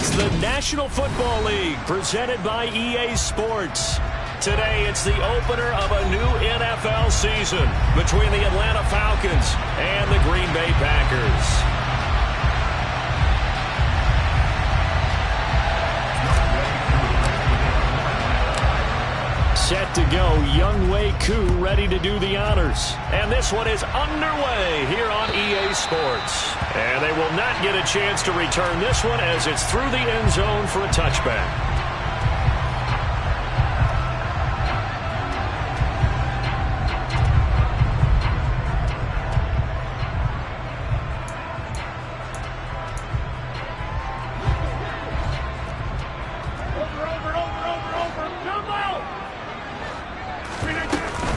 It's the National Football League presented by EA Sports. Today, it's the opener of a new NFL season between the Atlanta Falcons and the Green Bay Packers. Set to go, Younghoe Koo ready to do the honors. And this one is underway here on EA Sports. And they will not get a chance to return this one as it's through the end zone for a touchback.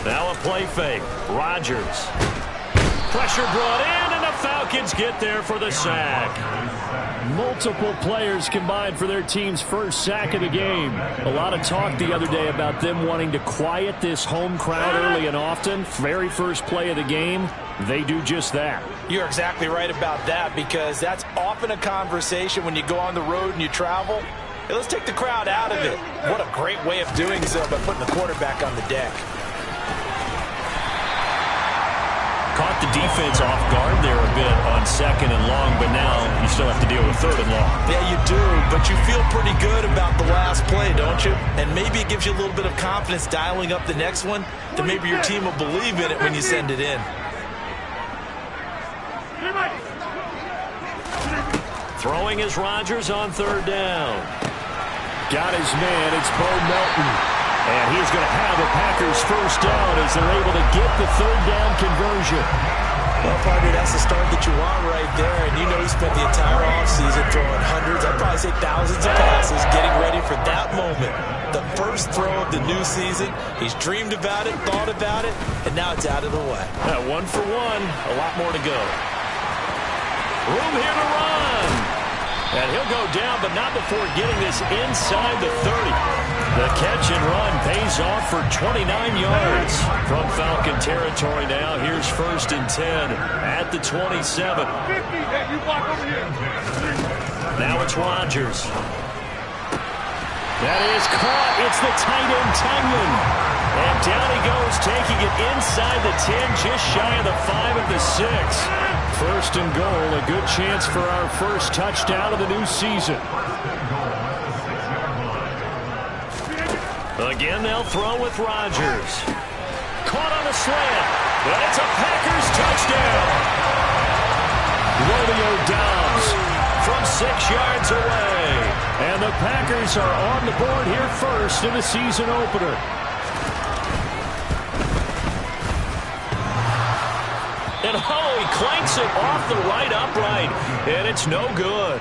Now a play fake. Rodgers. Pressure brought in, and the Falcons get there for the sack. Multiple players combined for their team's first sack of the game. A lot of talk the other day about them wanting to quiet this home crowd early and often. Very first play of the game, they do just that. You're exactly right about that, because that's often a conversation when you go on the road and you travel. Hey, let's take the crowd out of it. What a great way of doing so by putting the quarterback on the deck. Caught the defense off guard there a bit on second and long, but now you still have to deal with third and long. Yeah, you do, but you feel pretty good about the last play, don't you? And maybe it gives you a little bit of confidence dialing up the next one, that maybe your team will believe in it when you send it in. Throwing is Rodgers on third down. Got his man, it's Bo Melton. And he's going to have the Packers first down as they're able to get the third down conversion. Well, partner, that's the start that you want right there. And you know he spent the entire offseason throwing hundreds, I'd probably say thousands of passes, getting ready for that moment. The first throw of the new season. He's dreamed about it, thought about it, and now it's out of the way. 1 for 1, a lot more to go. Room here to run. And he'll go down, but not before getting this inside the 30. The catch and run pays off for 29 yards. From Falcon territory now, here's 1st and 10 at the 27. Now it's Rodgers. That is caught. It's the tight end, Tynan. And down he goes, taking it inside the 10, just shy of the 5 at the 6. 1st and goal, a good chance for our first touchdown of the new season. Again, they'll throw with Rodgers. Caught on a slant, but it's a Packers touchdown. Romeo Doubs from 6 yards away. And the Packers are on the board here first in the season opener. And he clanks it off the right upright, and it's no good.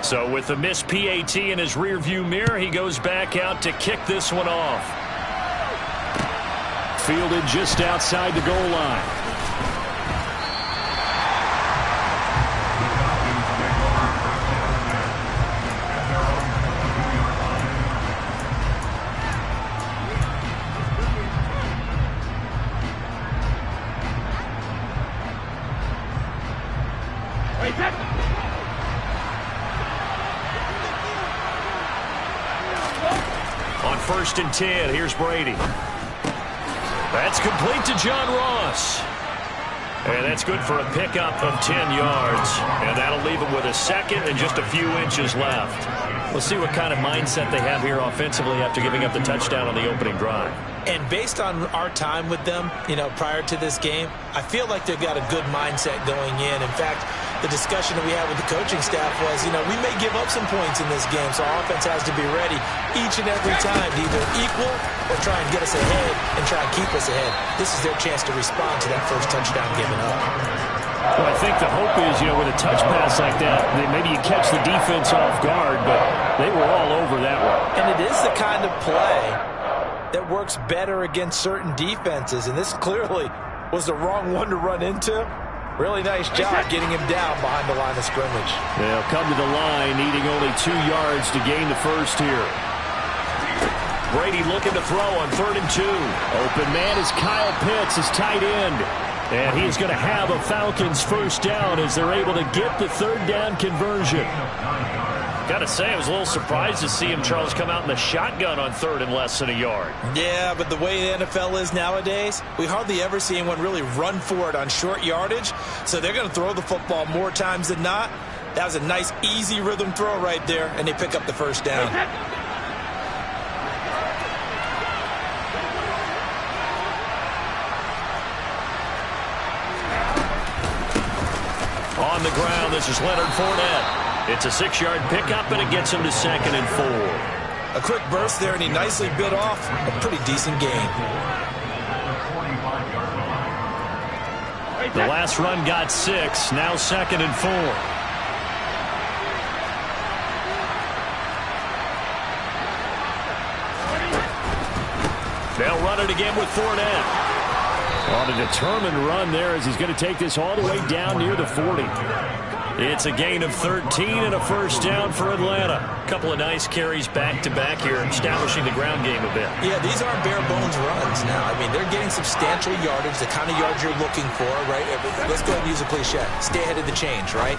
So with the missed PAT in his rearview mirror, he goes back out to kick this one off. Fielded just outside the goal line. On 1st and 10, here's Brady. That's complete to John Ross. And that's good for a pickup of 10 yards. And that'll leave him with a second and just a few inches left. We'll see what kind of mindset they have here offensively after giving up the touchdown on the opening drive. And based on our time with them, prior to this game, I feel like they've got a good mindset going in. In fact, the discussion that we had with the coaching staff was, we may give up some points in this game, so our offense has to be ready each and every time to either equal or try and get us ahead and try and keep us ahead. This is their chance to respond to that first touchdown given up. Well, I think the hope is, with a touch pass like that, maybe you catch the defense off guard, but they were all over that one. And it is the kind of play that works better against certain defenses, and this clearly was the wrong one to run into. Really nice job getting him down behind the line of scrimmage. They'll come to the line, needing only 2 yards to gain the first here. Brady looking to throw on 3rd and 2. Open man is Kyle Pitts, his tight end. And he's going to have a Falcons first down as they're able to get the 3rd down conversion. Got to say, I was a little surprised to see him, Charles, come out in the shotgun on 3rd and less than a yard. Yeah, but the way the NFL is nowadays, we hardly ever see anyone really run for it on short yardage. So they're going to throw the football more times than not. That was a nice, easy rhythm throw right there, and they pick up the first down. On the ground, this is Leonard Fournette. It's a 6-yard pickup, and it gets him to 2nd and 4. A quick burst there, and he nicely bit off a pretty decent gain. The last run got 6, now 2nd and 4. They'll run it again with Fournette. On a determined run there as he's going to take this all the way down near the 40. It's a gain of 13 and a first down for Atlanta. A couple of nice carries back-to-back here, establishing the ground game a bit. Yeah, these aren't bare-bones runs now. I mean, they're getting substantial yardage, the kind of yards you're looking for, right? Let's go ahead and use a cliche. Stay ahead of the change, right?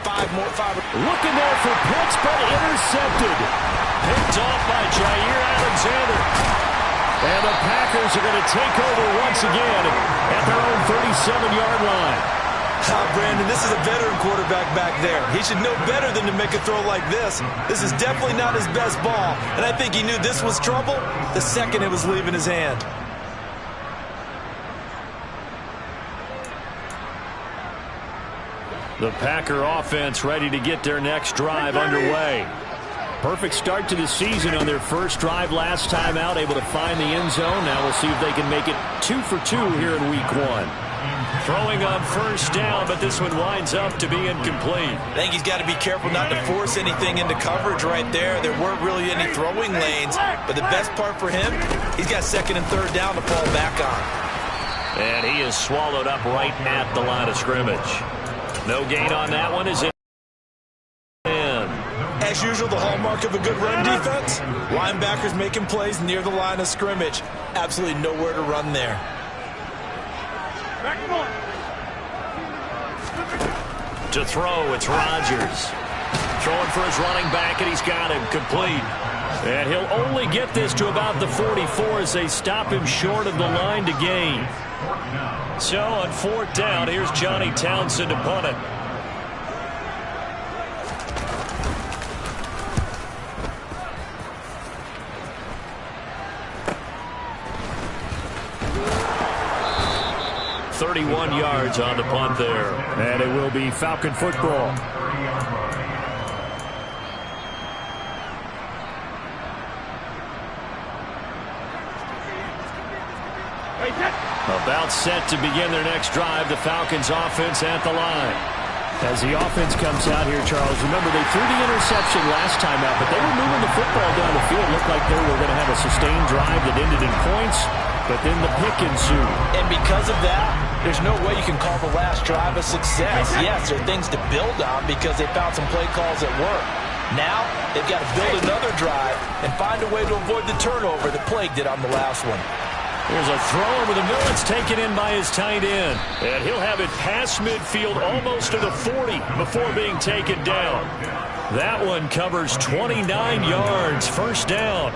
5 more. Looking there for Pitts, but intercepted. Picked off by Jair Alexander. And the Packers are going to take over once again at their own 37-yard line. Brandon, this is a veteran quarterback back there. He should know better than to make a throw like this. This is definitely not his best ball, and I think he knew this was trouble the second it was leaving his hand. The Packer offense ready to get their next drive underway. Perfect start to the season on their first drive last time out, able to find the end zone. Now we'll see if they can make it 2 for 2 here in week 1. Throwing on first down, but this one winds up to be incomplete. I think he's got to be careful not to force anything into coverage right there. There weren't really any throwing lanes, but the best part for him, he's got 2nd and 3rd down to fall back on. And he is swallowed up right at the line of scrimmage. No gain on that one. Is it? As usual, the hallmark of a good run defense, linebackers making plays near the line of scrimmage. Absolutely nowhere to run there. To throw, it's Rodgers. Throwing for his running back, and he's got him complete. And he'll only get this to about the 44 as they stop him short of the line to gain. So on 4th down, here's Johnny Townsend to punt it. .31 yards on the punt there. And it will be Falcon football. About set to begin their next drive, the Falcons offense at the line. As the offense comes out here, Charles, remember they threw the interception last time out, but they were moving the football down the field. Looked like they were going to have a sustained drive that ended in points, but then the pick ensued. And because of that, there's no way you can call the last drive a success. Yes, there are things to build on because they found some play calls that work. Now, they've got to build another drive and find a way to avoid the turnover that plagued it on the last one. There's a throw over the middle. It's taken in by his tight end. And he'll have it past midfield almost to the 40 before being taken down. That one covers 29 yards. First down.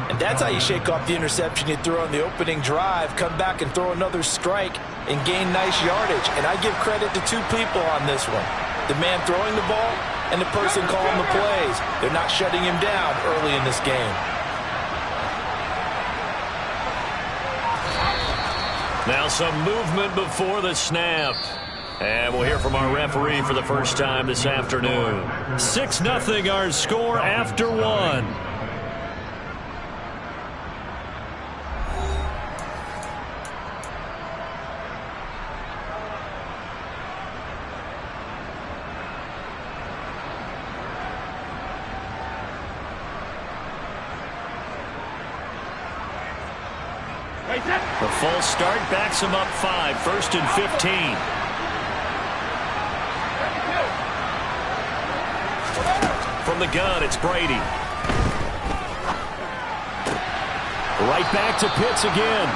And that's how you shake off the interception you threw on the opening drive. Come back and throw another strike and gain nice yardage. And I give credit to 2 people on this one. The man throwing the ball and the person calling the plays. They're not shutting him down early in this game. Now some movement before the snap. And we'll hear from our referee for the first time this afternoon. 6-0 our score after 1. The false start backs him up 5, 1st and 15. From the gun, it's Brady. Right back to Pitts again.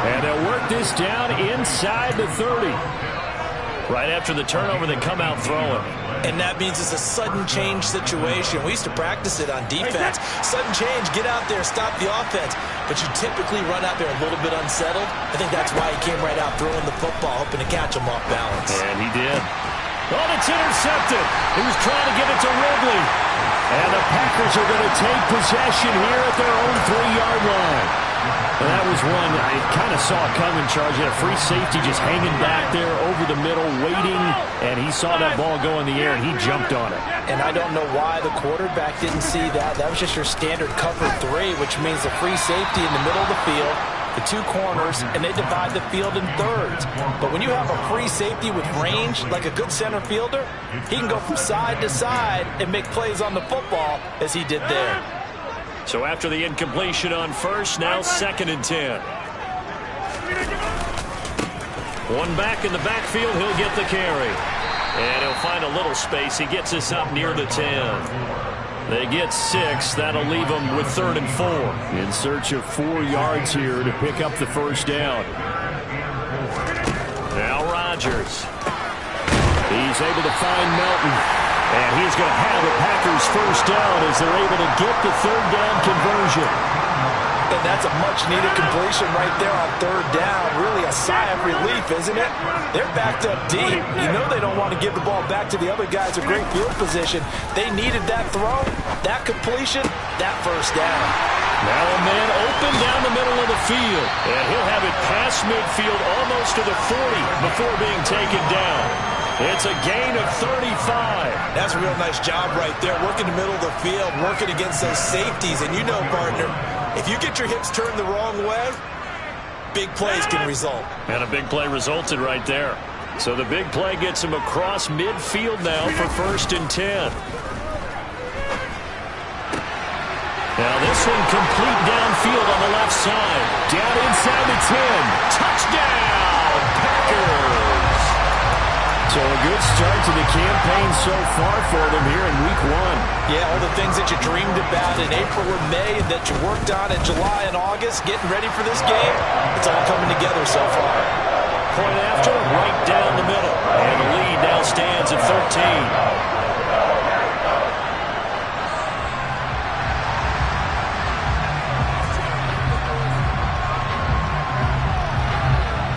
And they'll work this down inside the 30. Right after the turnover, they come out throwing. And that means it's a sudden change situation. We used to practice it on defense. Sudden change, get out there, stop the offense. But you typically run out there a little bit unsettled. I think that's why he came right out throwing the football, hoping to catch him off balance. And he did. Oh, it's intercepted. He was trying to get it to Ridley. And the Packers are going to take possession here at their own 3-yard line. And that was one I kind of saw coming, Charles. He had a free safety just hanging back there over the middle, waiting. And he saw that ball go in the air, and he jumped on it. And I don't know why the quarterback didn't see that. That was just your standard cover 3, which means the free safety in the middle of the field, the 2 corners, and they divide the field in thirds. But when you have a free safety with range, like a good center fielder, he can go from side to side and make plays on the football as he did there. So after the incompletion on first, now 2nd and 10. One back in the backfield, he'll get the carry. And he'll find a little space. He gets us up near the 10. They get 6. That'll leave them with 3rd and 4. In search of 4 yards here to pick up the first down. Now Rodgers. He's able to find Melton. And he's going to have the Packers first down as they're able to get the 3rd down conversion. And that's a much-needed completion right there on 3rd down. Really a sigh of relief, isn't it? They're backed up deep. You know they don't want to give the ball back to the other guys in great field position. They needed that throw, that completion, that first down. Now a man open down the middle of the field. And he'll have it past midfield almost to the 40 before being taken down. It's a gain of 35. That's a real nice job right there, working the middle of the field, working against those safeties. And you know, partner, if you get your hips turned the wrong way, big plays can result. And a big play resulted right there. So the big play gets him across midfield now for 1st and 10. Now this one complete downfield on the left side. Down inside the 10. Touchdown, Packers. So a good start to the campaign so far for them here in Week 1. Yeah, all the things that you dreamed about in April or May and that you worked on in July and August, getting ready for this game, it's all coming together so far. Point after, right down the middle. And the lead now stands at 13.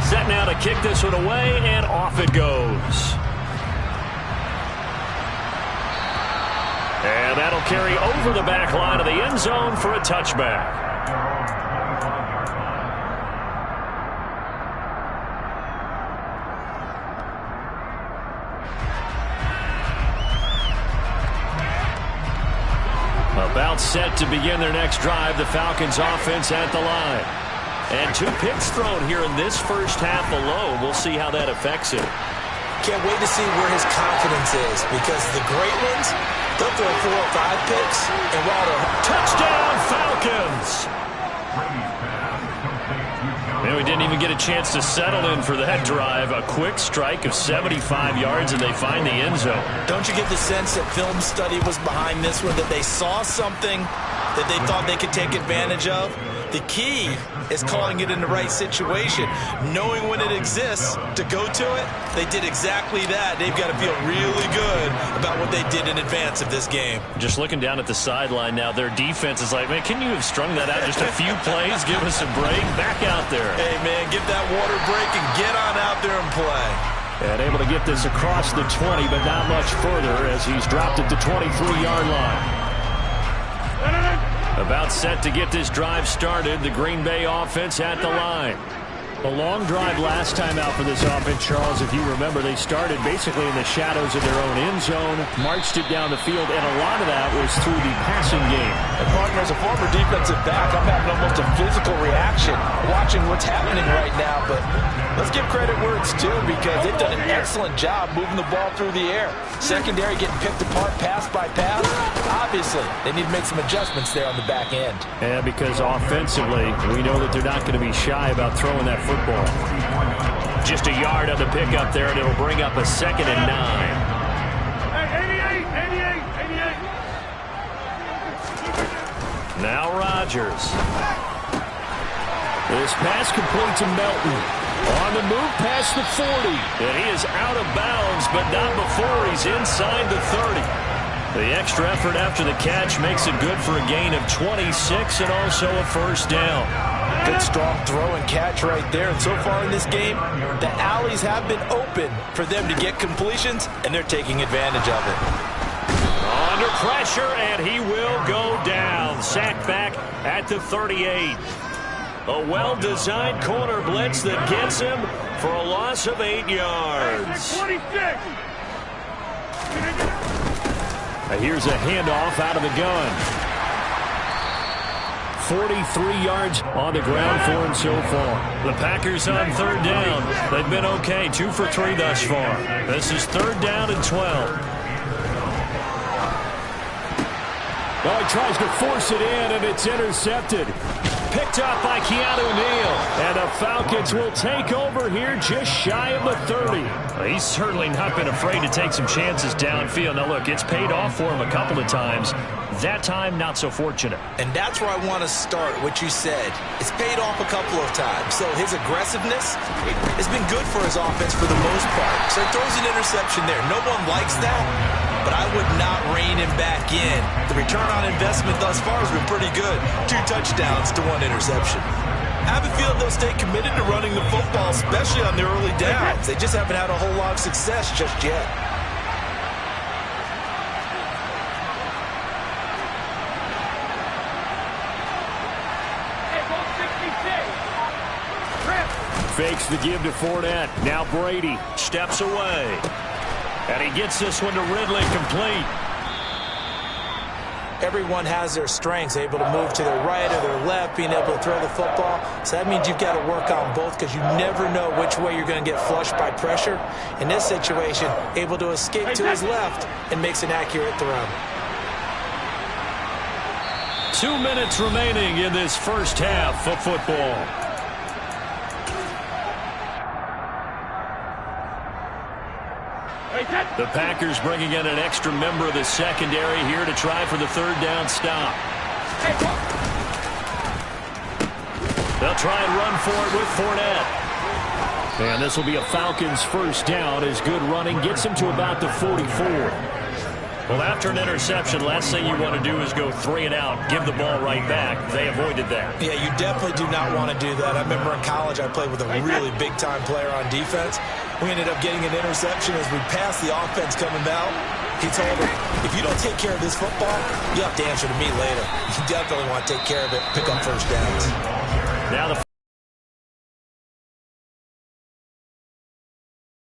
Set now to kick this one away, and off it goes. And that'll carry over the back line of the end zone for a touchback. About set to begin their next drive, the Falcons offense at the line. And 2 picks thrown here in this first half alone. We'll see how that affects him. Can't wait to see where his confidence is, because the great ones, they'll throw 4 or 5 picks, and while they're touchdown Falcons! And we didn't even get a chance to settle in for that drive. A quick strike of 75 yards, and they find the end zone. Don't you get the sense that film study was behind this one, that they saw something that they thought they could take advantage of? The key is calling it in the right situation, knowing when it exists to go to it. They did exactly that. They've got to feel really good about what they did in advance of this game. Just looking down at the sideline now, their defense is like, man, can you have strung that out just a few plays? Give us a break. Back out there. Hey, man, give that water break and get on out there and play. And able to get this across the 20, but not much further as he's dropped at the 23-yard line. About set to get this drive started, the Green Bay offense at the line. A long drive last time out for this offense, Charles. If you remember, they started basically in the shadows of their own end zone, marched it down the field, and a lot of that was through the passing game. And partner, as a former defensive back, I'm having almost a physical reaction watching what's happening right now. But let's give credit where it's due, because they've done an excellent job moving the ball through the air. Secondary getting picked apart pass by pass. Obviously, they need to make some adjustments there on the back end. And because offensively, we know that they're not going to be shy about throwing that football. Just a yard on the pickup there, and it'll bring up a 2nd and 9. Now Rodgers. This pass complete to Melton. On the move past the 40. And he is out of bounds, but not before he's inside the 30. The extra effort after the catch makes it good for a gain of 26 and also a first down. Good strong throw and catch right there. And so far in this game, the alleys have been open for them to get completions, and they're taking advantage of it. Under pressure, and he will go down. Sacked back at the 38. A well-designed corner blitz that gets him for a loss of 8 yards. Here's a handoff out of the gun. 43 yards on the ground for him so far. The Packers on third down. They've been okay, 2 for 3 thus far. This is third down and 12. Well, he tries to force it in, and it's intercepted. Picked up by Keanu Neal. And the Falcons will take over here just shy of the 30. Well, he's certainly not been afraid to take some chances downfield. Now, look, it's paid off for him a couple of times. That time, not so fortunate. And that's where I want to start, what you said. It's paid off a couple of times. So his aggressiveness has been good for his offense for the most part. So he throws an interception there. No one likes that, but I would not rein him back in. The return on investment thus far has been pretty good. 2 touchdowns to 1 interception. I have a feeling they'll stay committed to running the football, especially on their early downs. They just haven't had a whole lot of success just yet. Fakes the give to Fournette. Now Brady steps away. And he gets this one to Ridley complete. Everyone has their strengths, able to move to their right or their left, being able to throw the football. So that means you've got to work on both because you never know which way you're going to get flushed by pressure. In this situation, able to escape to his left and makes an accurate throw. 2 minutes remaining in this first half of football. The Packers bringing in an extra member of the secondary here to try for the third down stop. They'll try and run for it with Fournette. And this will be a Falcons first down as good running gets him to about the 44. Well, after an interception, last thing you want to do is go 3 and out, give the ball right back. They avoided that. Yeah, you definitely do not want to do that. I remember in college I played with a really big-time player on defense. We ended up getting an interception as we passed the offense coming out. He told him, if you don't take care of this football, you have to answer to me later. You definitely want to take care of it, pick up first downs. Now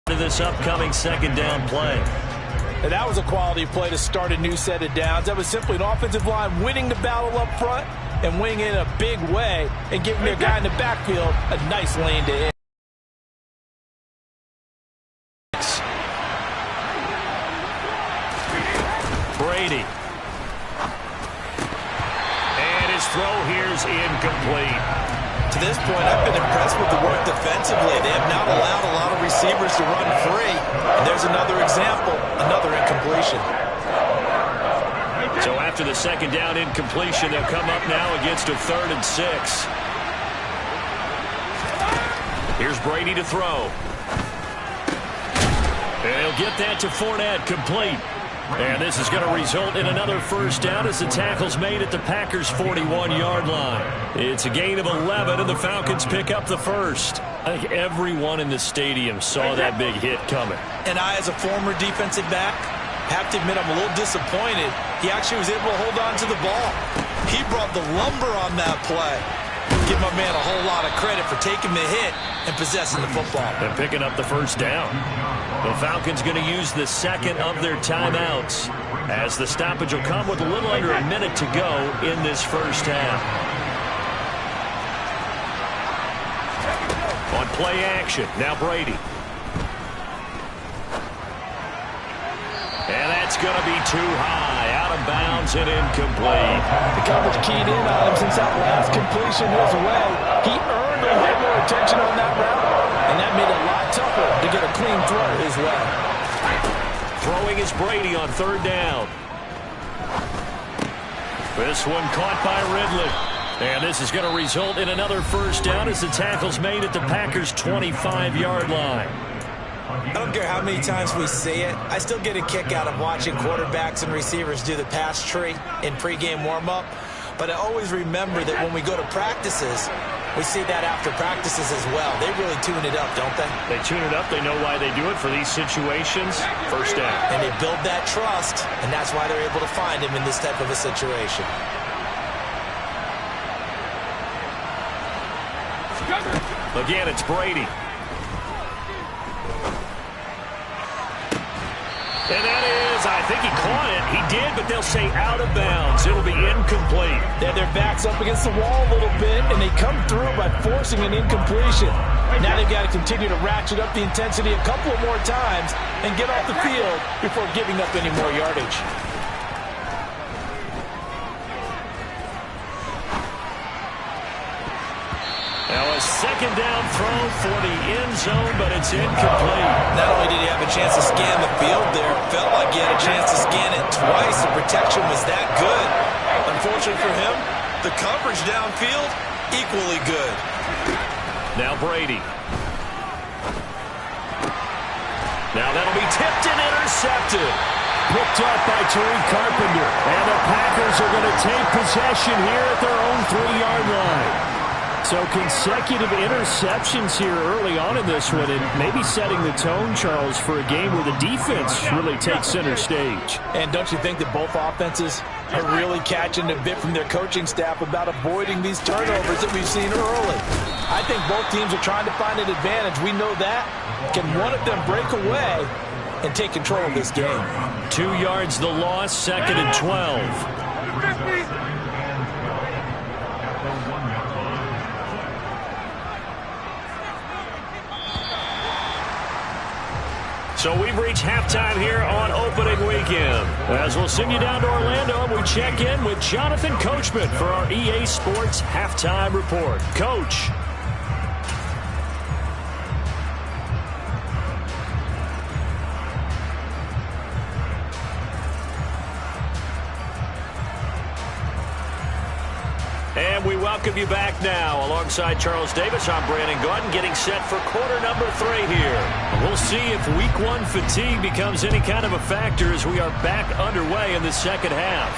this upcoming second down play. And that was a quality play to start a new set of downs. That was simply an offensive line winning the battle up front and winning in a big way and giving their guy in the backfield a nice lane to hit. Brady. And his throw here's incomplete. To this point, I've been impressed with the work defensively. They have not allowed a lot of receivers to run free. And there's another example, another incompletion. So after the second down incompletion, they'll come up now against a 3rd and 6. Here's Brady to throw. And he'll get that to Fournette, complete. And this is going to result in another first down as the tackle's made at the Packers' 41-yard line. It's a gain of 11, and the Falcons pick up the first. I think everyone in the stadium saw that big hit coming. And I, as a former defensive back, have to admit I'm a little disappointed. He actually was able to hold on to the ball. He brought the lumber on that play. Give my man a whole lot of credit for taking the hit and possessing the football. And picking up the first down. The Falcons going to use the second of their timeouts as the stoppage will come with a little under a minute to go in this first half. On play action, now Brady. And that's going to be too high, out of bounds and incomplete. The coverage keyed in on him since that last completion was away. He earned a little more attention on that route, and that made it a lot tougher to get a clean throw his way. Throwing is Brady on third down. This one caught by Ridley. And this is going to result in another first down as the tackle's made at the Packers' 25-yard line. I don't care how many times we see it. I still get a kick out of watching quarterbacks and receivers do the pass tree in pregame warm-up. But I always remember that when we go to practices, we see that after practices as well. They really tune it up, don't they? They tune it up. They know why they do it for these situations. First down. And they build that trust, and that's why they're able to find him in this type of a situation. Again, it's Brady. And that is, I think he caught it. He did, but they'll say out of bounds. It'll be incomplete. They have their backs up against the wall a little bit, and they come through by forcing an incompletion. Now they've got to continue to ratchet up the intensity a couple of more times and get off the field before giving up any more yardage. Now a second down throw for the end zone, but it's incomplete. Not only did he have a chance to scan the field there, felt like he had a chance to scan it twice. The protection was that good. Unfortunately for him, the coverage downfield, equally good. Now Brady. Now that'll be tipped and intercepted. Picked up by Tariq Carpenter. And the Packers are going to take possession here at their own 3-yard line. So consecutive interceptions here early on in this one, and maybe setting the tone, Charles, for a game where the defense really takes center stage. And don't you think that both offenses are really catching a bit from their coaching staff about avoiding these turnovers that we've seen early? I think both teams are trying to find an advantage. We know that. Can one of them break away and take control of this game? 2 yards the loss, 2nd and 12. So we've reached halftime here on opening weekend. As we'll send you down to Orlando, and we check in with Jonathan Coachman for our EA Sports Halftime Report. Coach. And we welcome you back now. Alongside Charles Davis, I'm Brandon Gaudin, getting set for quarter number 3 here. We'll see if week 1 fatigue becomes any kind of a factor as we are back underway in the second half.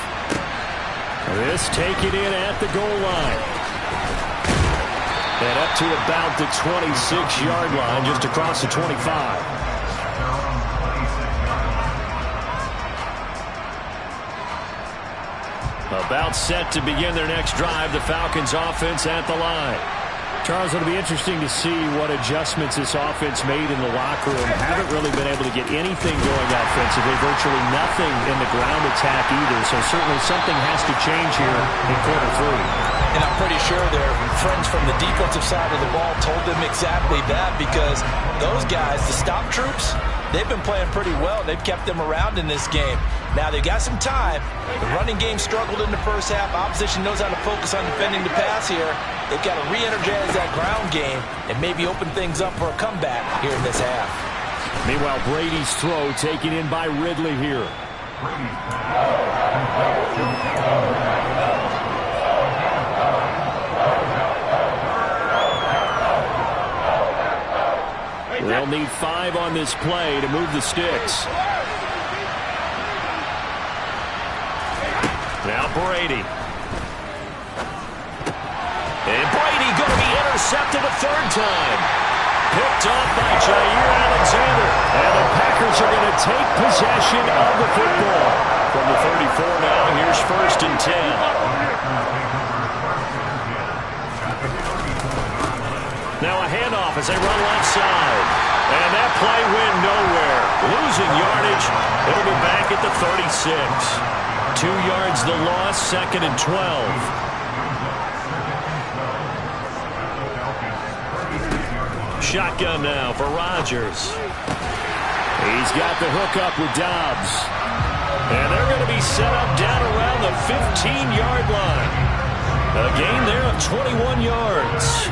This taken in at the goal line. And up to about the 26-yard line, just across the 25. About set to begin their next drive, the Falcons offense at the line. Charles, it'll be interesting to see what adjustments this offense made in the locker room. Haven't really been able to get anything going offensively, virtually nothing in the ground attack either. So certainly something has to change here in quarter 3. And I'm pretty sure their friends from the defensive side of the ball told them exactly that, because those guys, the stop troops, they've been playing pretty well. They've kept them around in this game. Now they've got some time. The running game struggled in the first half. Opposition knows how to focus on defending the pass here. They've got to re-energize that ground game and maybe open things up for a comeback here in this half. Meanwhile, Brady's throw taken in by Ridley here. They'll need 5 on this play to move the sticks. Now Brady. And Brady going to be intercepted a 3rd time. Picked off by Jair Alexander. And the Packers are going to take possession of the football. From the 34 now, here's 1st and 10. Now a handoff as they run left side. And that play went nowhere. Losing yardage. It'll be back at the 36. 2 yards the loss, 2nd and 12. Shotgun now for Rodgers. He's got the hook up with Dobbs. And they're going to be set up down around the 15-yard line. A gain there of 21 yards.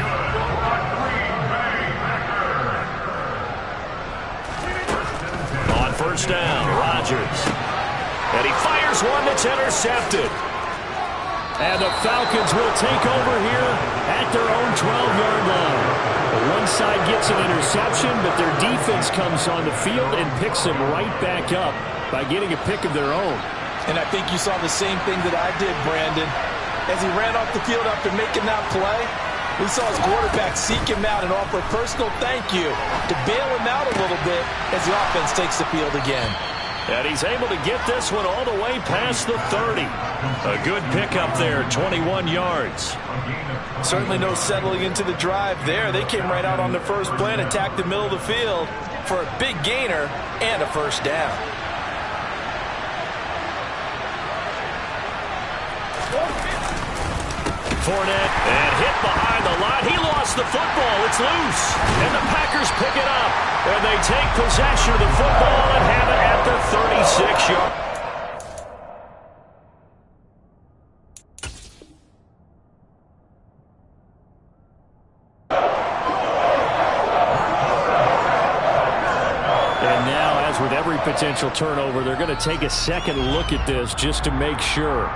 On 1st down, Rodgers. And he fires one that's intercepted. And the Falcons will take over here at their own 12-yard line. One side gets an interception, but their defense comes on the field and picks them right back up by getting a pick of their own. And I think you saw the same thing that I did, Brandon. As he ran off the field after making that play, we saw his quarterback seek him out and offer a personal thank you to bail him out a little bit as the offense takes the field again. And he's able to get this one all the way past the 30. A good pickup there, 21 yards. Certainly no settling into the drive there. They came right out on the first play and attacked the middle of the field for a big gainer and a first down. Fournette, and hit behind the line. He lost the football. It's loose. And the Packers pick it up. And they take possession of the football and have it at the 36-yard. And now, as with every potential turnover, they're going to take a second look at this just to make sure.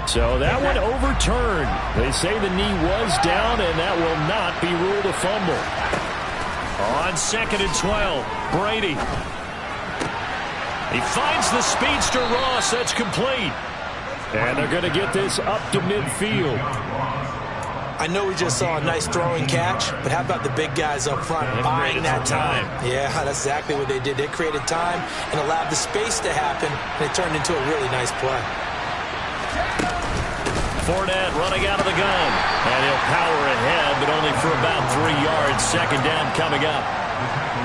So that one overturned. They say the knee was down, and that will not be ruled a fumble. On 2nd and 12, Brady. He finds the speedster Ross. That's complete. And they're going to get this up to midfield. I know we just saw a nice throwing catch, but how about the big guys up front buying that time? Yeah, that's exactly what they did. They created time and allowed the space to happen, and it turned into a really nice play. Fournette running out of the gun. And he'll power ahead, but only for about 3 yards. Second down coming up.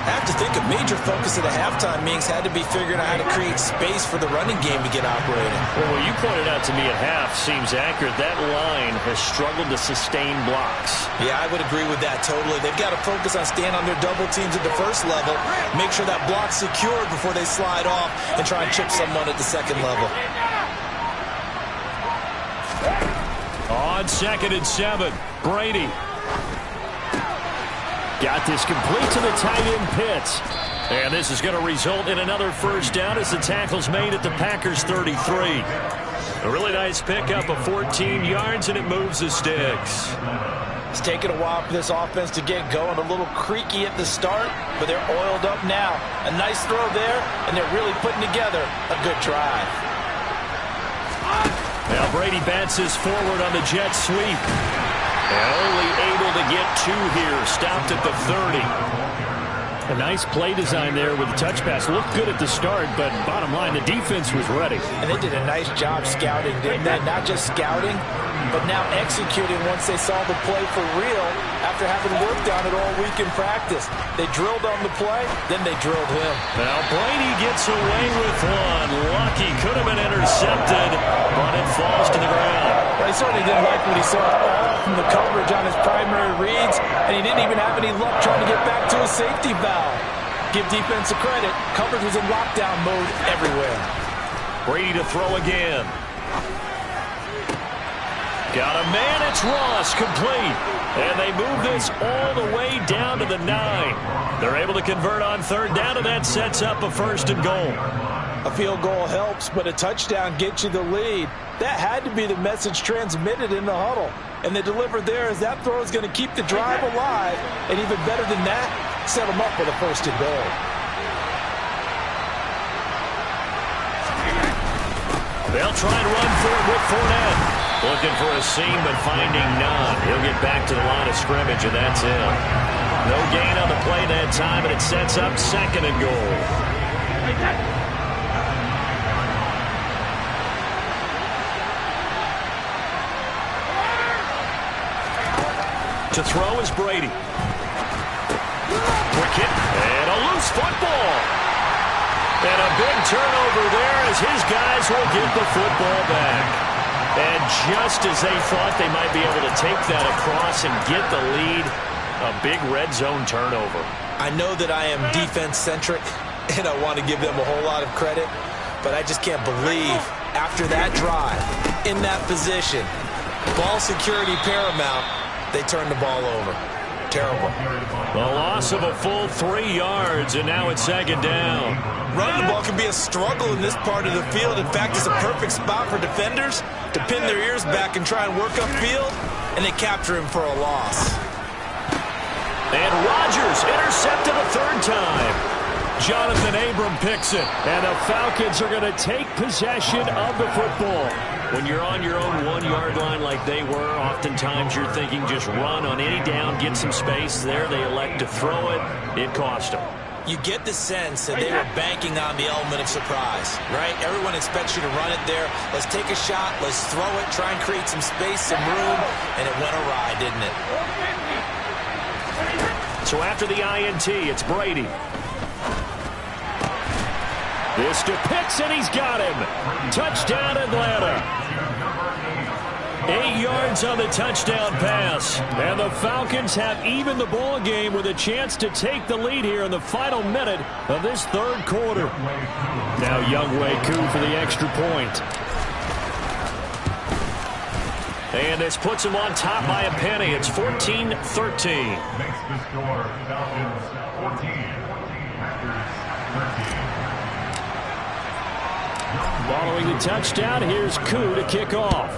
I have to think a major focus of the halftime meetings had to be figuring out how to create space for the running game to get operating. Well, what you pointed out to me at half seems accurate. That line has struggled to sustain blocks. Yeah, I would agree with that totally. They've got to focus on staying on their double teams at the first level, make sure that block's secured before they slide off and try and chip someone at the second level. On 2nd and 7, Brady. Got this complete to the tight end Pitts. And this is going to result in another first down as the tackle's made at the Packers 33. A really nice pickup of 14 yards, and it moves the sticks. It's taken a while for this offense to get going. A little creaky at the start, but they're oiled up now. A nice throw there, and they're really putting together a good drive. Now Brady bounces forward on the jet sweep. And only able to get 2 here. Stopped at the 30. A nice play design there with the touch pass. Looked good at the start, but bottom line, the defense was ready. And they did a nice job scouting, didn't they? Not just scouting, but now executing once they saw the play for real after having worked on it all week in practice. They drilled on the play, then they drilled him. Now Brady gets away with one. Lucky, could have been intercepted, but it falls to the ground. Well, he certainly didn't like what he saw all from the coverage on his primary reads, and he didn't even have any luck trying to get back to his safety valve. Give defense a credit. Coverage was in lockdown mode everywhere. Brady to throw again. Got a man, it's Ross, complete. And they move this all the way down to the 9. They're able to convert on 3rd down, and that sets up a 1st and goal. A field goal helps, but a touchdown gets you the lead. That had to be the message transmitted in the huddle. And they delivered there as that throw is going to keep the drive alive. And even better than that, set them up with a 1st and goal. They'll try and run for it with Fournette. Looking for a seam, but finding none. He'll get back to the line of scrimmage, and that's it. No gain on the play that time, and it sets up 2nd and goal. To throw is Brady. Quick hit, and a loose football. And a big turnover there as his guys will get the football back. And just as they thought they might be able to take that across and get the lead, a big red zone turnover. I know that I am defense-centric, and I want to give them a whole lot of credit, but I just can't believe after that drive, in that position, ball security paramount, they turned the ball over. terrible. A loss of a full 3 yards, and now it's second down. Running the ball can be a struggle in this part of the field. In fact, it's a perfect spot for defenders to pin their ears back and try and work upfield, and they capture him for a loss. And Rodgers intercepted a third time. Jonathan Abram picks it, and the Falcons are going to take possession of the football. When you're on your own 1-yard line like they were, oftentimes you're thinking just run on any down, get some space. There they elect to throw it. It cost them. You get the sense that they were banking on the element of surprise, right? Everyone expects you to run it there. Let's take a shot. Let's throw it. Try and create some space, some room. And it went awry, didn't it? So after the INT, it's Brady. This to Pitts, and he's got him. Touchdown, Atlanta. 8 yards on the touchdown pass. And the Falcons have evened the ball game with a chance to take the lead here in the final minute of this third quarter. Now Younghoe Koo for the extra point. And this puts him on top by a penny. It's 14-13. Makes the score Falcons 14, Panthers 13. Following the touchdown, here's Koo to kick off.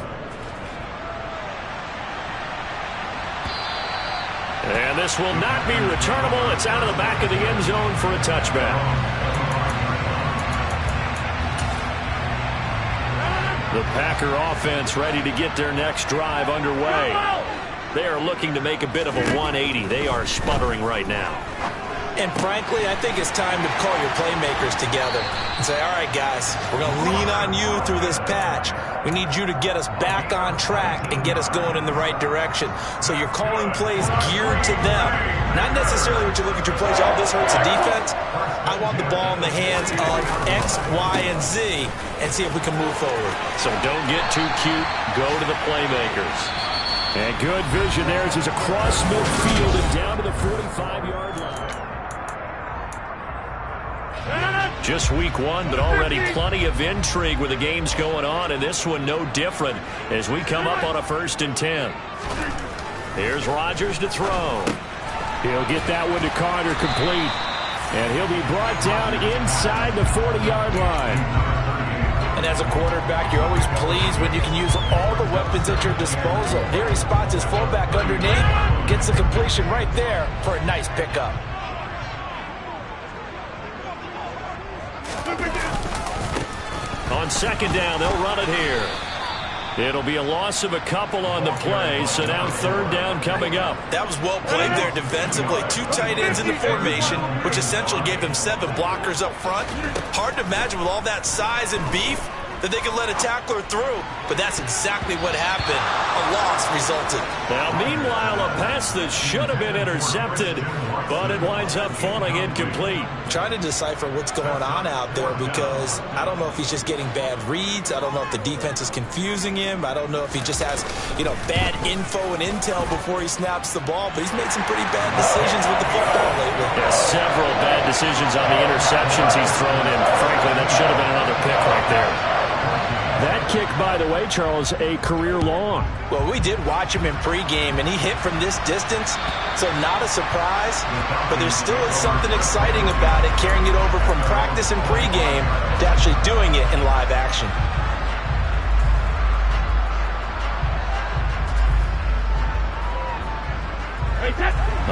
And this will not be returnable. It's out of the back of the end zone for a touchback. The Packer offense ready to get their next drive underway. They are looking to make a bit of a 180. They are sputtering right now. And frankly, I think it's time to call your playmakers together and say, all right, guys, we're going to lean on you through this patch. We need you to get us back on track and get us going in the right direction. So you're calling plays geared to them. Not necessarily when you look at your plays, oh, this hurts the defense. I want the ball in the hands of X, Y, and Z and see if we can move forward. So don't get too cute. Go to the playmakers. And good vision there as he's across midfield and down to the 45-yard line. Just week one, but already plenty of intrigue with the games going on, and this one no different as we come up on a 1st and 10. Here's Rodgers to throw. He'll get that one to Carter complete, and he'll be brought down inside the 40-yard line. And as a quarterback, you're always pleased when you can use all the weapons at your disposal. Here he spots his fullback underneath, gets the completion right there for a nice pickup. On second down, they'll run it here. It'll be a loss of a couple on the play, so now third down coming up. That was well played there defensively. 2 tight ends in the formation, which essentially gave them 7 blockers up front. Hard to imagine with all that size and beef that they could let a tackler through, but that's exactly what happened. A loss resulted. Now, meanwhile, a pass that should have been intercepted, but it winds up falling incomplete. Trying to decipher what's going on out there because I don't know if he's just getting bad reads. I don't know if the defense is confusing him. I don't know if he just has, bad info and intel before he snaps the ball, but he's made some pretty bad decisions with the football lately. Yeah, several bad decisions on the interceptions he's thrown in. Frankly, that should have been another pick right there. That kick, by the way, Charles, a career long. Well, we did watch him in pregame, and he hit from this distance, so not a surprise. But there still is something exciting about it, carrying it over from practice and pregame to actually doing it in live action.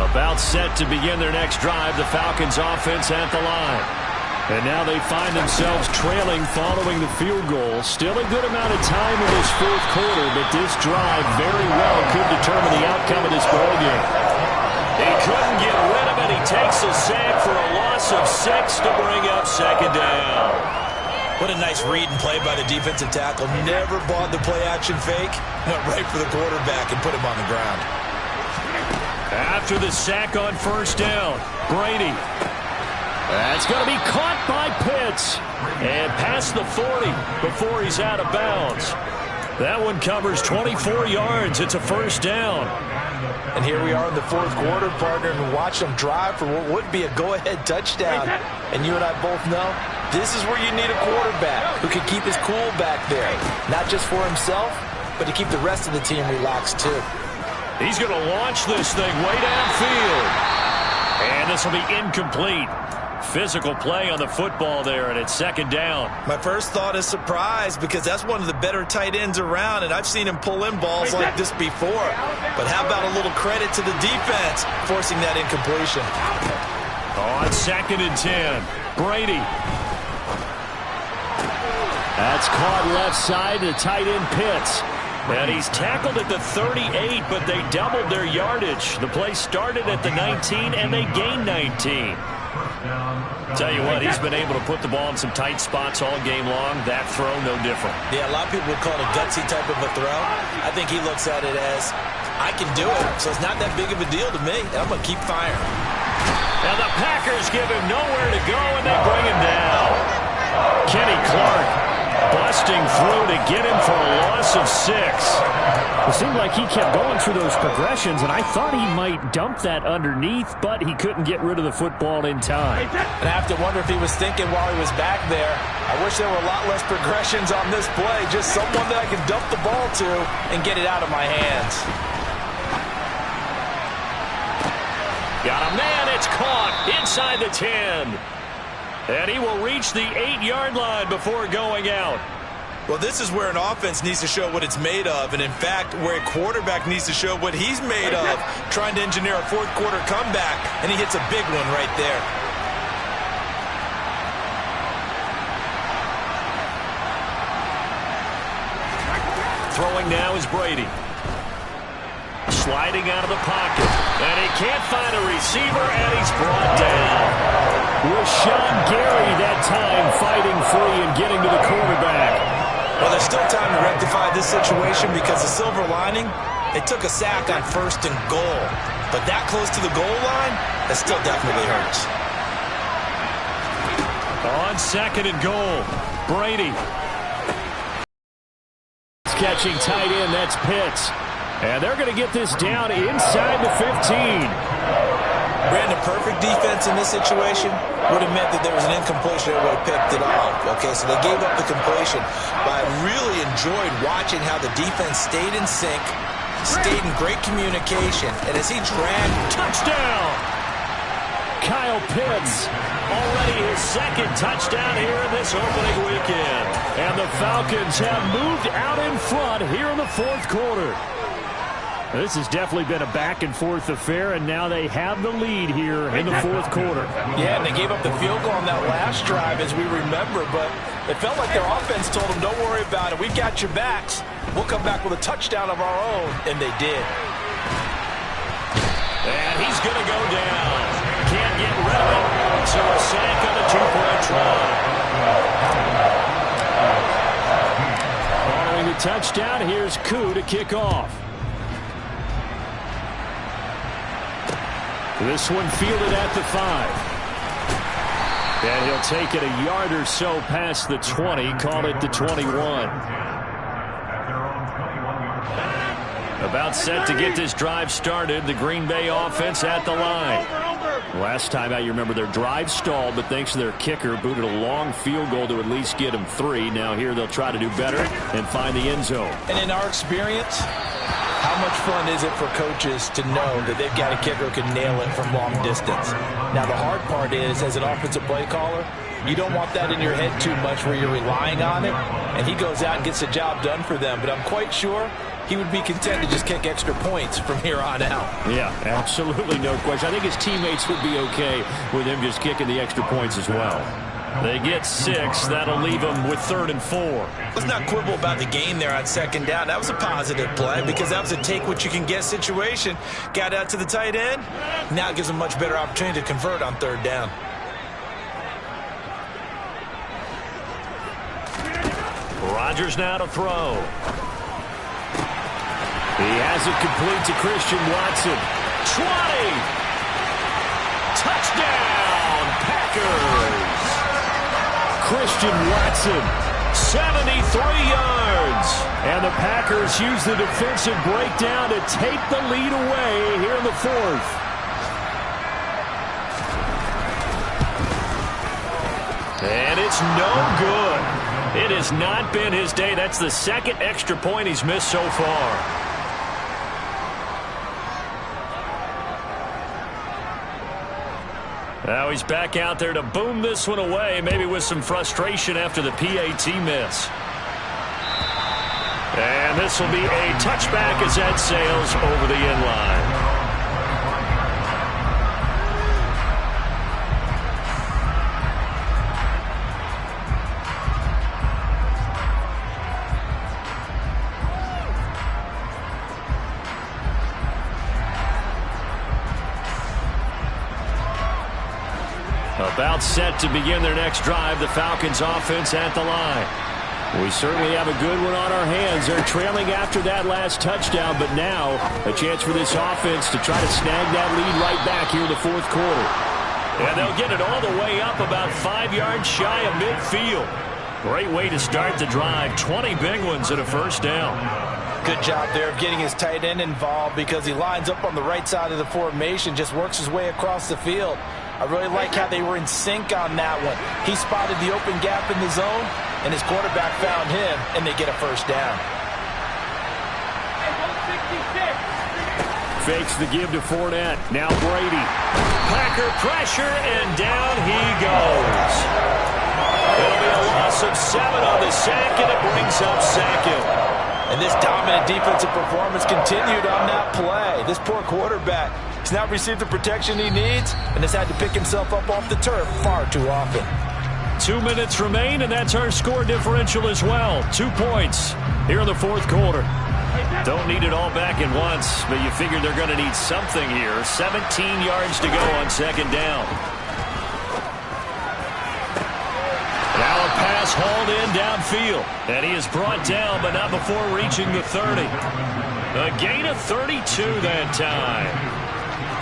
About set to begin their next drive, the Falcons offense at the line. And now they find themselves trailing following the field goal. Still a good amount of time in this fourth quarter, but this drive very well could determine the outcome of this ball game. He couldn't get rid of it. He takes a sack for a loss of 6 to bring up second down. What a nice read and play by the defensive tackle. Never bought the play-action fake. Went right for the quarterback and put him on the ground. After the sack on first down, Brady. That's going to be caught by Pitts. And past the 40 before he's out of bounds. That one covers 24 yards. It's a first down. And here we are in the fourth quarter, partner, and watch them drive for what would be a go-ahead touchdown. And you and I both know this is where you need a quarterback who can keep his cool back there. Not just for himself, but to keep the rest of the team relaxed too. He's going to launch this thing way downfield. And this will be incomplete. Physical play on the football there, and it's second down. My first thought is surprise, because that's one of the better tight ends around, and I've seen him pull in balls like this before. But how about a little credit to the defense forcing that incompletion? On 2nd and 10, Brady. That's caught left side to tight end Pitts. And he's tackled at the 38, but they doubled their yardage. The play started at the 19, and they gained 19. Tell you what, he's been able to put the ball in some tight spots all game long. That throw, no different. Yeah, a lot of people would call it a gutsy type of a throw. I think he looks at it as, I can do it, so it's not that big of a deal to me, and I'm going to keep firing. Now the Packers give him nowhere to go, and they bring him down. Kenny Clark busting through to get him for a loss of 6. It seemed like he kept going through those progressions, and I thought he might dump that underneath, but he couldn't get rid of the football in time. And I have to wonder if he was thinking while he was back there, I wish there were a lot less progressions on this play, just someone that I can dump the ball to and get it out of my hands. Got a man, it's caught inside the 10. And he will reach the 8-yard line before going out. Well, this is where an offense needs to show what it's made of, and in fact, where a quarterback needs to show what he's made of, trying to engineer a fourth-quarter comeback, and he hits a big one right there. Throwing now is Brady. Sliding out of the pocket, and he can't find a receiver, and he's brought down. Rashawn Gary that time fighting free and getting to the quarterback. Well, there's still time to rectify this situation, because the silver lining, it took a sack on 1st and goal. But that close to the goal line, that still definitely hurts. On 2nd and goal, Brady. Catching tight end, that's Pitts. And they're going to get this down inside the 15. Brandon, perfect defense in this situation would have meant that there was an incompletion that would have picked it off. Okay, so they gave up the completion. But I really enjoyed watching how the defense stayed in sync, stayed in great communication, and as he dragged... Touchdown! Kyle Pitts, already his 2nd touchdown here in this opening weekend. And the Falcons have moved out in front here in the 4th quarter. This has definitely been a back-and-forth affair, and now they have the lead here in the 4th quarter. Yeah, and they gave up the field goal on that last drive, as we remember, but it felt like their offense told them, don't worry about it, we've got your backs. We'll come back with a touchdown of our own, and they did. And he's going to go down. Can't get rid of it, so a sack on a 2-point try. Following the touchdown, here's Koo to kick off. This one fielded at the 5. And he'll take it a yard or so past the 20, call it the 21. About set to get this drive started, the Green Bay offense at the line. Last time out, you remember their drive stalled, but thanks to their kicker, booted a long field goal to at least get them 3. Now here they'll try to do better and find the end zone. And in our experience, how much fun is it for coaches to know that they've got a kicker who can nail it from long distance? Now, the hard part is, as an offensive play caller, you don't want that in your head too much where you're relying on it, and he goes out and gets the job done for them. But I'm quite sure he would be content to just kick extra points from here on out. Yeah, absolutely no question. I think his teammates would be okay with him just kicking the extra points as well. They get 6. That'll leave them with 3rd and 4. Let's not quibble about the gain there on 2nd down. That was a positive play because that was a take-what-you-can-get situation. Got out to the tight end. Now it gives them a much better opportunity to convert on 3rd down. Rodgers now to throw. He has it complete to Christian Watson. 20! Touchdown, Packers! Christian Watson, 73 yards. And the Packers use the defensive breakdown to take the lead away here in the 4th. And it's no good. It has not been his day. That's the 2nd extra point he's missed so far. Now he's back out there to boom this one away, maybe with some frustration after the PAT miss. And this will be a touchback as that sails over the end line. About set to begin their next drive, the Falcons offense at the line. We certainly have a good one on our hands. They're trailing after that last touchdown, but now a chance for this offense to try to snag that lead right back here in the fourth quarter. And they'll get it all the way up about 5 yards shy of midfield. Great way to start the drive. 20 big ones and a first down. Good job there of getting his tight end involved because he lines up on the right side of the formation, just works his way across the field. I really like how they were in sync on that one. He spotted the open gap in the zone, and his quarterback found him, and they get a first down. Fakes the give to Fournette. Now Brady. Packer pressure, and down he goes. It'll be a loss of 7 on the sack, and it brings up second. And this dominant defensive performance continued on that play. This poor quarterback, he's not received the protection he needs and has had to pick himself up off the turf far too often. 2 minutes remain, and that's our score differential as well. 2 points here in the fourth quarter. Don't need it all back at once, but you figure they're going to need something here. 17 yards to go on second down. Now a pass hauled in downfield, and he is brought down, but not before reaching the 30. A gain of 32 that time.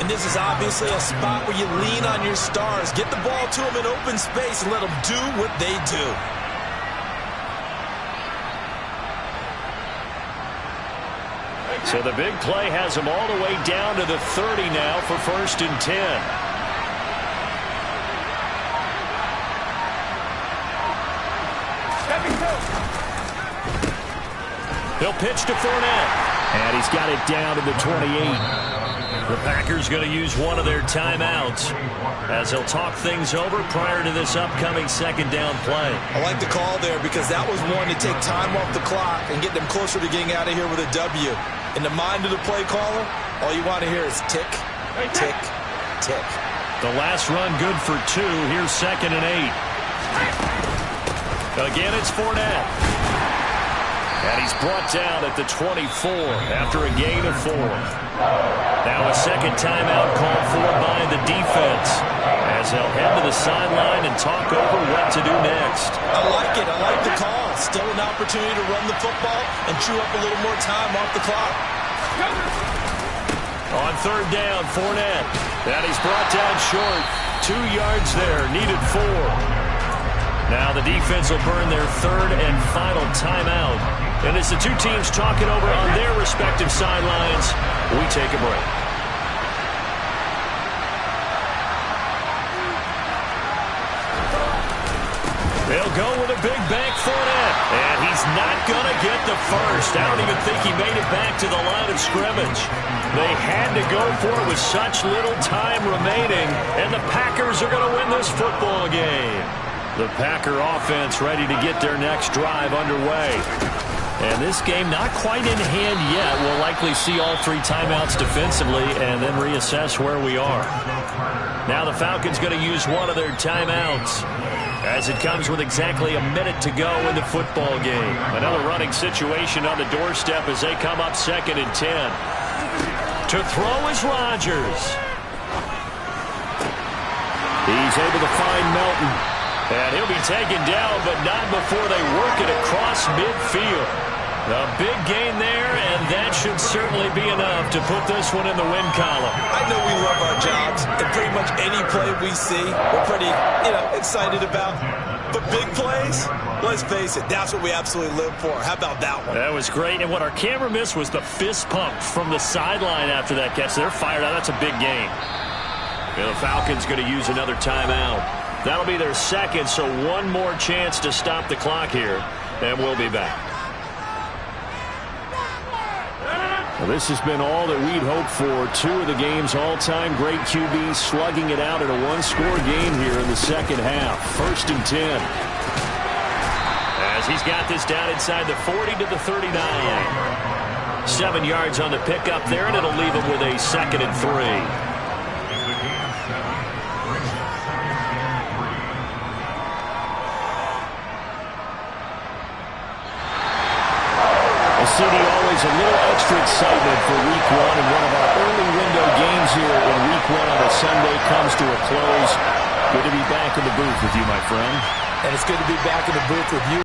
And this is obviously a spot where you lean on your stars. Get the ball to them in open space and let them do what they do. So the big play has them all the way down to the 30 now for 1st and 10. He'll pitch to Fournette. And he's got it down to the 28. The Packers going to use one of their timeouts as they'll talk things over prior to this upcoming second down play. I like the call there because that was one to take time off the clock and get them closer to getting out of here with a W. In the mind of the play caller, all you want to hear is tick, tick, tick. The last run good for 2. Here's 2nd and 8. Again, it's Fournette. And he's brought down at the 24 after a gain of 4. Now a second timeout called for by the defense as they'll head to the sideline and talk over what to do next. I like it. I like the call. Still an opportunity to run the football and chew up a little more time off the clock. On third down, Fournette. And he's brought down short. 2 yards there. Needed 4. Now the defense will burn their third and final timeout. And as the two teams talking over on their respective sidelines, we take a break. They'll go with a big bank Fournette. And he's not going to get the first. I don't even think he made it back to the line of scrimmage. They had to go for it with such little time remaining. And the Packers are going to win this football game. The Packer offense ready to get their next drive underway. And this game not quite in hand yet. We'll likely see all 3 timeouts defensively and then reassess where we are. Now the Falcons going to use one of their timeouts as it comes with exactly a minute to go in the football game. Another running situation on the doorstep as they come up 2nd and 10. To throw is Rodgers. He's able to find Melton. And he'll be taken down, but not before they work it across midfield. A big gain there, and that should certainly be enough to put this one in the win column. I know we love our jobs, and pretty much any play we see, we're pretty, excited about. But big plays, let's face it, that's what we absolutely live for. How about that one? That was great, and what our camera missed was the fist pump from the sideline after that catch. They're fired out. That's a big gain. The Falcons going to use another timeout. That'll be their second, so one more chance to stop the clock here, and we'll be back. Well, this has been all that we'd hoped for. 2 of the game's all-time great QBs slugging it out in a one-score game here in the second half. 1st and 10. As he's got this down inside the 40 to the 39. 7 yards on the pickup there, and it'll leave him with a 2nd and 3. CD, always a little extra excitement for Week 1, and one of our early window games here in Week 1 on a Sunday comes to a close. Good to be back in the booth with you, my friend. And it's good to be back in the booth with you.